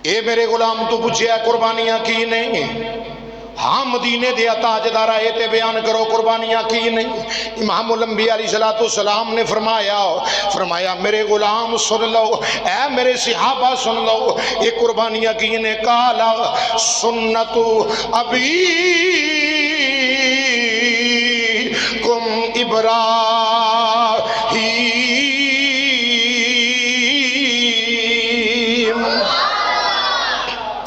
اے میرے غلام تو پوچھیا قربانیاں کی نہیں؟ ہاں مدینے دیا تاجدارہ اے تے بیان کرو قربانیاں کی نہیں؟ امام الانبیاء علیہ السلام نے فرمایا میرے غلام سن لو، اے میرے صحابہ سن لو، یہ قربانیاں کی نے؟ کالا سنت ابی کم ابراہیم،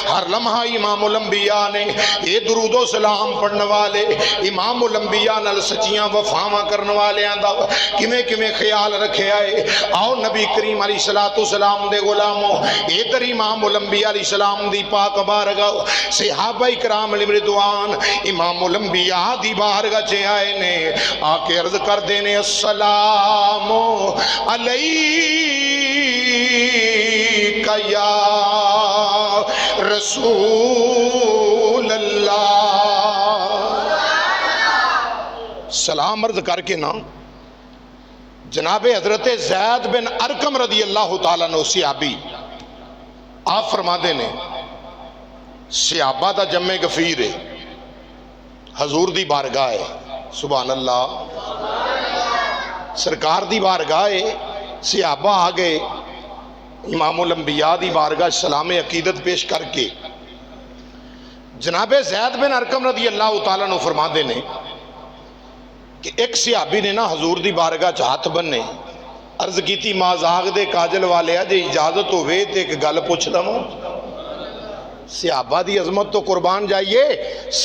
ہر لمحہ امام الانبیاء نے یہ درود و سلام پڑھنے والے امام الانبیاء نال سچیاں وفاواں کرنے والے دا کیویں خیال رکھے آئے۔ آؤ نبی کریم علیہ السلام دے غلاموں، ادھر امام الانبیاء علیہ السلام دی پاک بارگاہ صحابہ کرام علیہ رضوان امام الانبیاء دی بارگاہ چ آئے نے، آ کے عرض کر دینے السلام علیک یا رسول اللہ۔ سلام عرض کر کے نا جناب حضرت زید بن ارقم رضی اللہ تعالیٰ عنہ صحابی آپ فرما دینے صحابہ دا جمع گفیر ہے، حضور دی بارگاہ ہے، سبحان اللہ، سرکار دی بارگاہ ہے، صحابہ آگئے امام الانبیاء دی بارگاہ سلام عقیدت پیش کر کے جناب زید بن ارقم رضی اللہ تعالیٰ عنہ فرما دینے کہ ایک صحابی نے نا حضور دی بارگاہ ہاتھ بننے عرض کی تھی مازاغ دے کاجل والے جے اجازت ہوئے تے ایک گل پوچھ لوں۔ صحابہ دی عظمت تو قربان جائیے،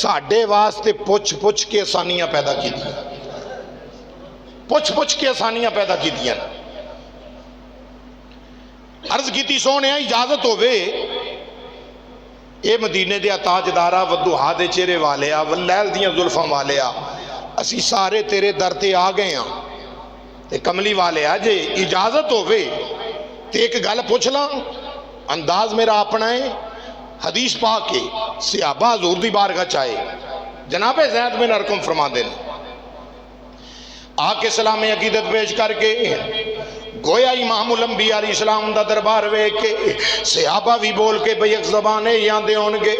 ساڈے واسطے پوچھ کے آسانیاں پیدا کی دیا، پوچھ کے آسانیاں پیدا کی دیا۔ عرض کی تھی سونے اجازت ہوئے، اے مدینے دیا تاجدارہ ودوہا دے چہرے والیا واللیل دیاں زلفاں والیا، اسی سارے تیرے در تے آ گئے ہاں تے کملی والیا جے اجازت ہوئے تے ایک گل پوچھ لاں۔ انداز میرا اپنا ہے، حدیث پاک کے صحابہ حضور دی بارگاہ چاہے جناب زید بن ارقم فرما دینے آ کے سلام عقیدت پیش کر کے گویا امام الانبیاء علیہ السلام دا دربار وے کے صحابہ بھی بول کے بھئی ایک زبانے یہاں دے ہونگے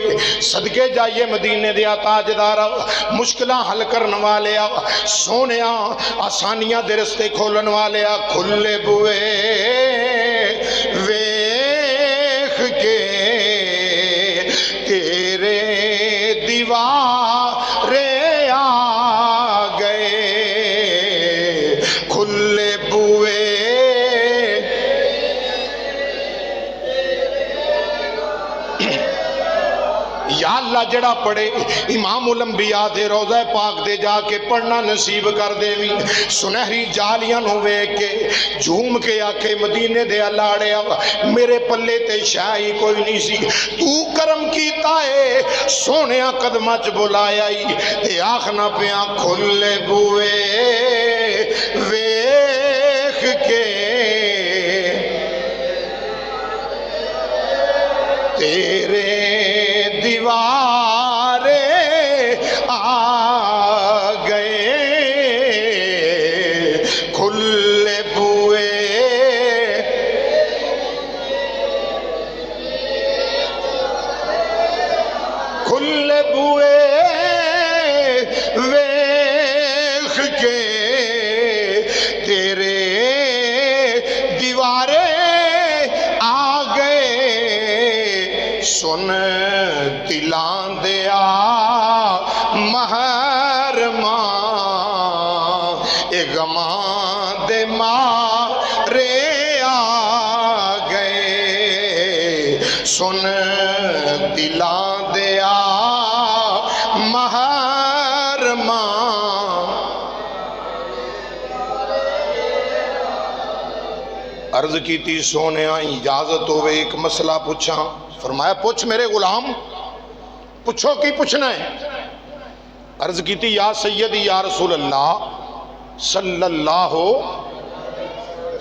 صدقے جائیے مدینے دیا تاجدارہ مشکلہ حل کرن والیا سونیا آسانیاں دے رستے کھولن والیا کھلے بوئے ویخ کے تیرے دیوارے آ گئے کھلے بوئے یا اللہ جڑا پڑھے امام الانبیاء دے روضہ پاک دے جا کے پڑھنا نصیب کر دے وی سنہری جالیاں ہوئے کے جھوم کے آکے مدینے دے الاڑے میرے پلے تے شاہی کوئی نہیں سی تو کرم کیتا ہے سونیا قدمہ چ بلایا تے آخنا پیاں کھلے بوئے ویخ کے تیرے دیوارے آ گئے کھلے بوئے کھلے بوئے ویخ کے تیرے دیوارے آ گئے سن دلان دیا محرماں اے غماں دے مارے آ گئے سن دلان دیا محرماں عرض کی تھی سونیا اجازت ہوئے ایک مسئلہ پوچھاں فرمایا پوچھ میرے غلام پوچھو کی پوچھنا ہے عرض کی تھی یا سیدی یا رسول اللہ صلی اللہ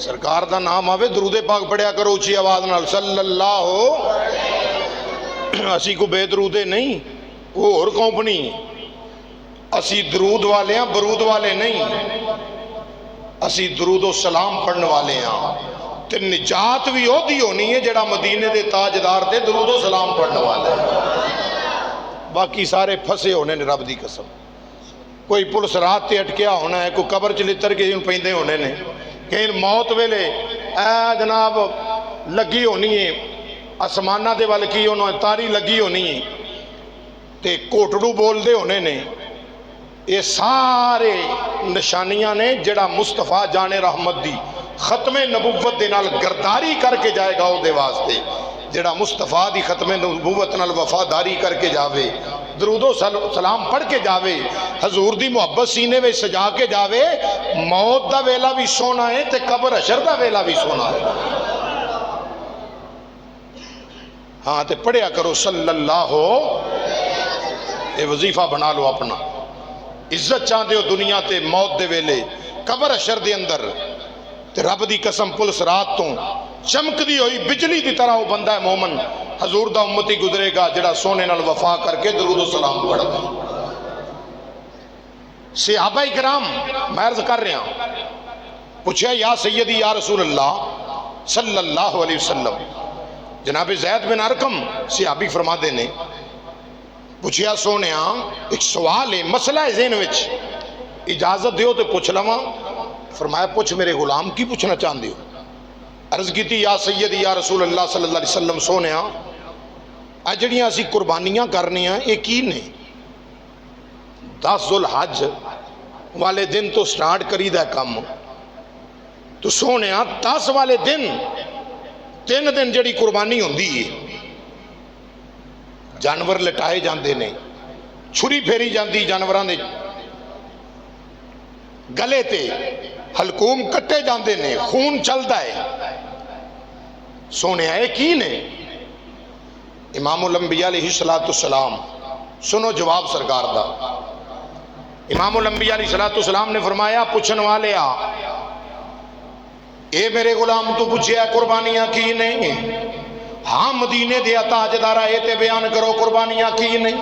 سرکار دا نام آوے درود پاک پڑھیا کرو اچھی آواز نال صلی اللہ اسی کو بے درودے نہیں وہ اور کمپنی اسی درود والے ہیں برود والے نہیں اسی درود و سلام پڑھنے والے ہیں تے نجات بھی وہی ہونی ہے جڑا مدینے دے تاجدار تے درود و سلام پڑھنے والا ہے۔ باقی سارے پھسے ہونے نے رب دی قسم، کوئی پولیس رات تے اٹکیا ہونا ہے، کوئی قبر چ لتر کے پیندے ہونے نے، کہیں موت ویلے اے جناب لگی ہونی ہے آسمانہ دے وال کی انہوں تاری لگی ہونی ہے تے کوٹڑو بول دے ہونے نے۔ یہ سارے نشانیاں نے جڑا مصطفیٰ جان رحمت دی ختم نبوت دے نال گرداری کر کے جائے گا او دے واسطے، جڑا مصطفیٰ دی ختم نبوت نال وفاداری کر کے جاوے، درود و سلام پڑھ کے جاوے، حضور دی محبت سینے میں سجا کے جاوے، موت دا ویلا بھی سونا ہے تے قبر حشر دا ویلا بھی سونا ہے۔ ہاں تے پڑھیا کرو صلی اللہ، اے وظیفہ بنا لو اپنا، عزت چاہتے ہو دنیا تے موت دے ویلے قبر حشر دے اندر تے رب دی قسم پولیس رات تو چمک دی ہوئی بجلی دی طرح وہ بندہ ہے مومن حضور دا امتی گزرے گا جڑا سونے نال وفا کر کے درود و سلام پڑھ گا۔ صحابہ کرام میں عرض کر رہا ہوں، پوچھا یا سیدی یا رسول اللہ صلی اللہ علیہ وسلم، جناب زید بن ارقم صحابی فرما دینے، پوچھیا سونے ایک سوال ہے، مسئلہ ہے ذہن وچ، اجازت دیو تو پوچھ لواں۔ فرمایا پوچھ میرے غلام کی پوچھنا چاہتے ہو؟ عرض کی تھی یا سیدی یا رسول اللہ صلی اللہ علیہ وسلم سونے جڑیاں اسی قربانیاں کرنے ہیں یہ کی نے؟ 10 ذوالحج والے دن تو سٹارٹ کری دا کم تو سونے 10 والے دن 3 دن جڑی قربانی ہوندی ہے، جانور لٹائے جاندے نے، چھری پھیری جاندی جانوراں دے گلے تے، حلقوم کٹے جاندے نے، خون چلدا ہے، سونے آئے کی نے؟ امام الانبیاء علیہ السلام سنو جواب سرکار دا۔ امام الانبیاء علیہ السلام نے فرمایا پوچھن والے اے میرے غلام تو پوچھیا قربانیاں کی نہیں؟ ہاں مدینے دیا تاجدارہ اے تے بیان کرو قربانیاں کی نہیں؟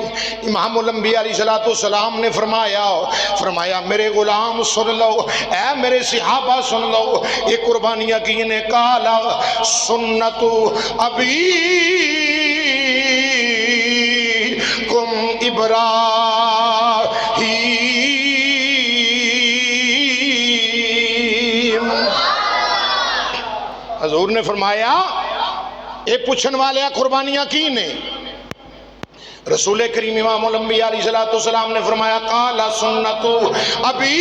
امام الانبیاء علیہ السلام نے فرمایا میرے غلام سن لو، اے میرے صحابہ سن لو، یہ قربانیاں کی نے؟ کالا سنت ابیکم ابراہیم۔ حضور نے فرمایا اے پوچھن والے قربانیاں کی نے؟ رسول کریم امام الانبیاء علیہ السلام نے فرمایا قال سنت ابیکم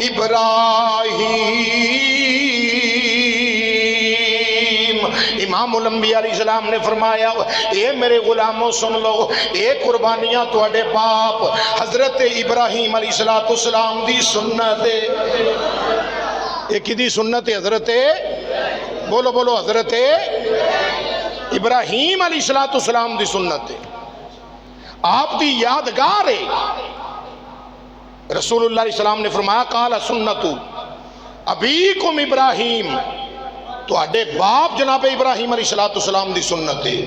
ابراہیم۔ امام الانبیاء علیہ السلام نے فرمایا اے میرے غلاموں سن لو، اے قربانیاں تواڈے باپ حضرت ابراہیم علیہ السلام دی سنت ہے۔ ایک دی سنت حضرت بولو بولو حضرت ابراہیم علیہ السلام دی سنت ہے، آپ دی یادگار ہے۔ رسول اللہ علیہ السلام نے فرمایا قال سنت ابیکم ابراہیم، تو اڈے باپ جناب ابراہیم علیہ السلام دی سنت ہے۔